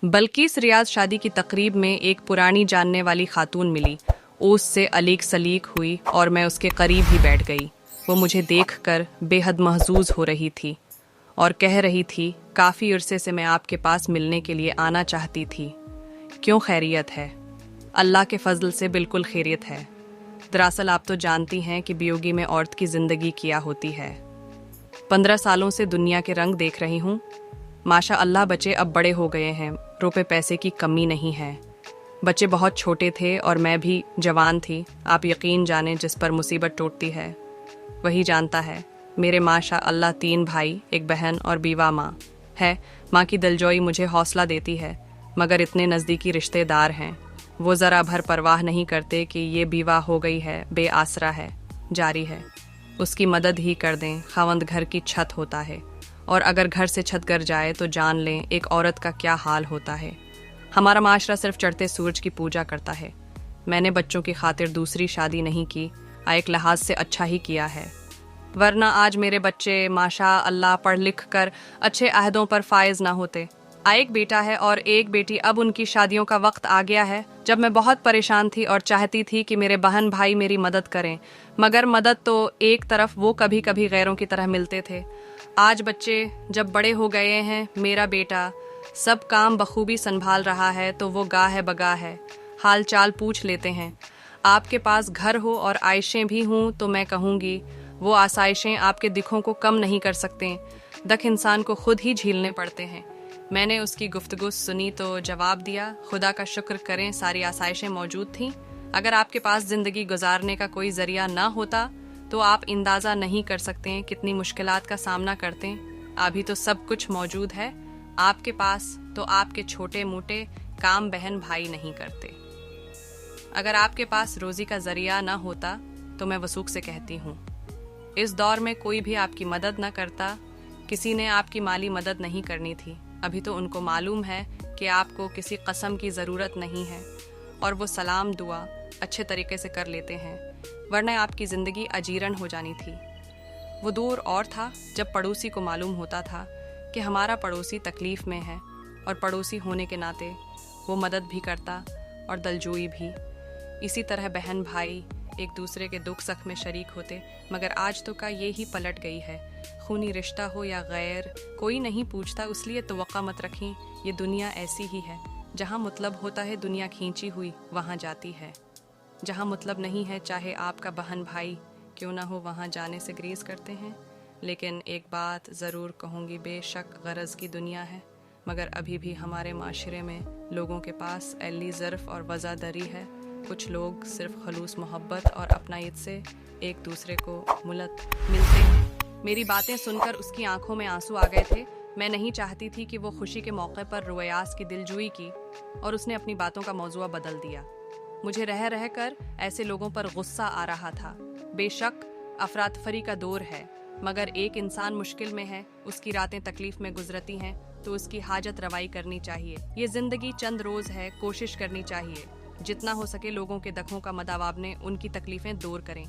बल्किस रियाज शादी की तकरीब में एक पुरानी जानने वाली खातून मिली। ओस से अलीक सलीक हुई और मैं उसके करीब ही बैठ गई। वो मुझे देखकर बेहद महजूज हो रही थी और कह रही थी, काफ़ी अरसे से मैं आपके पास मिलने के लिए आना चाहती थी। क्यों, खैरियत है? अल्लाह के फजल से बिल्कुल खैरियत है। दरअसल आप तो जानती हैं कि वियोगी में औरत की ज़िंदगी क्या होती है। 15 सालों से दुनिया के रंग देख रही हूँ। माशा अल्लाह बच्चे अब बड़े हो गए हैं, रुपए पैसे की कमी नहीं है। बच्चे बहुत छोटे थे और मैं भी जवान थी। आप यकीन जाने जिस पर मुसीबत टूटती है वही जानता है। मेरे माशा अल्लाह 3 भाई, एक बहन और बीवा माँ है। माँ की दिलजोई मुझे हौसला देती है, मगर इतने नज़दीकी रिश्तेदार हैं, वो ज़रा भर परवाह नहीं करते कि ये बीवा हो गई है, बेआसरा है, जारी है, उसकी मदद ही कर दें। खावंद घर की छत होता है, और अगर घर से छत गिर जाए तो जान लें एक औरत का क्या हाल होता है। हमारा माशरा सिर्फ चढ़ते सूरज की पूजा करता है। मैंने बच्चों की खातिर दूसरी शादी नहीं की, एक लिहाज से अच्छा ही किया है, वरना आज मेरे बच्चे माशा अल्लाह पढ़ लिख कर अच्छे अहदों पर फायज ना होते। एक बेटा है और एक बेटी। अब उनकी शादियों का वक्त आ गया है। जब मैं बहुत परेशान थी और चाहती थी कि मेरे बहन भाई मेरी मदद करें, मगर मदद तो एक तरफ वो कभी कभी गैरों की तरह मिलते थे। आज बच्चे जब बड़े हो गए हैं, मेरा बेटा सब काम बखूबी संभाल रहा है, तो वो गाह बगाह है, हाल चाल पूछ लेते हैं। आपके पास घर हो और आयशें भी हों तो मैं कहूँगी वो आसाइशें आपके दिखों को कम नहीं कर सकते। दख इंसान को खुद ही झीलने पड़ते हैं। मैंने उसकी गुफ्तगू सुनी तो जवाब दिया, खुदा का शुक्र करें सारी आसाइशें मौजूद थीं। अगर आपके पास ज़िंदगी गुजारने का कोई ज़रिया ना होता तो आप अंदाज़ा नहीं कर सकते हैं कितनी मुश्किलात का सामना करते हैं। अभी तो सब कुछ मौजूद है आपके पास, तो आपके छोटे मोटे काम बहन भाई नहीं करते। अगर आपके पास रोज़ी का ज़रिया ना होता तो मैं वसूख से कहती हूँ, इस दौर में कोई भी आपकी मदद ना करता। किसी ने आपकी माली मदद नहीं करनी थी। अभी तो उनको मालूम है कि आपको किसी कसम की ज़रूरत नहीं है और वो सलाम दुआ अच्छे तरीके से कर लेते हैं, वरना आपकी ज़िंदगी अजीरन हो जानी थी। वो दौर और था जब पड़ोसी को मालूम होता था कि हमारा पड़ोसी तकलीफ़ में है, और पड़ोसी होने के नाते वो मदद भी करता और दिलजोई भी। इसी तरह बहन भाई एक दूसरे के दुख सख में शरीक होते। मगर आज तो का ये ही पलट गई है। खूनी रिश्ता हो या गैर, कोई नहीं पूछता, इसलिए तवक्का मत रखें। ये दुनिया ऐसी ही है, जहाँ मतलब होता है दुनिया खींची हुई वहाँ जाती है। जहाँ मतलब नहीं है, चाहे आपका बहन भाई क्यों ना हो, वहाँ जाने से ग्रीज करते हैं। लेकिन एक बात ज़रूर कहूँगी, बेशक गरज की दुनिया है, मगर अभी भी हमारे माशरे में लोगों के पास एली ज़र्फ़ और वज़ादरी है। कुछ लोग सिर्फ खलूस मोहब्बत और अपनायत से एक दूसरे को मुलत मिलते हैं। मेरी बातें सुनकर उसकी आंखों में आंसू आ गए थे। मैं नहीं चाहती थी कि वो खुशी के मौके पर रुयास की दिलजुई की, और उसने अपनी बातों का मौजूआ बदल दिया। मुझे रह रह कर ऐसे लोगों पर गुस्सा आ रहा था। बेशक अफरातफरी का दौर है, मगर एक इंसान मुश्किल में है, उसकी रातें तकलीफ में गुजरती हैं, तो उसकी हाजत रवाई करनी चाहिए। ये जिंदगी चंद रोज़ है, कोशिश करनी चाहिए जितना हो सके लोगों के दखों का मदावाब ने उनकी तकलीफ़ें दूर करें।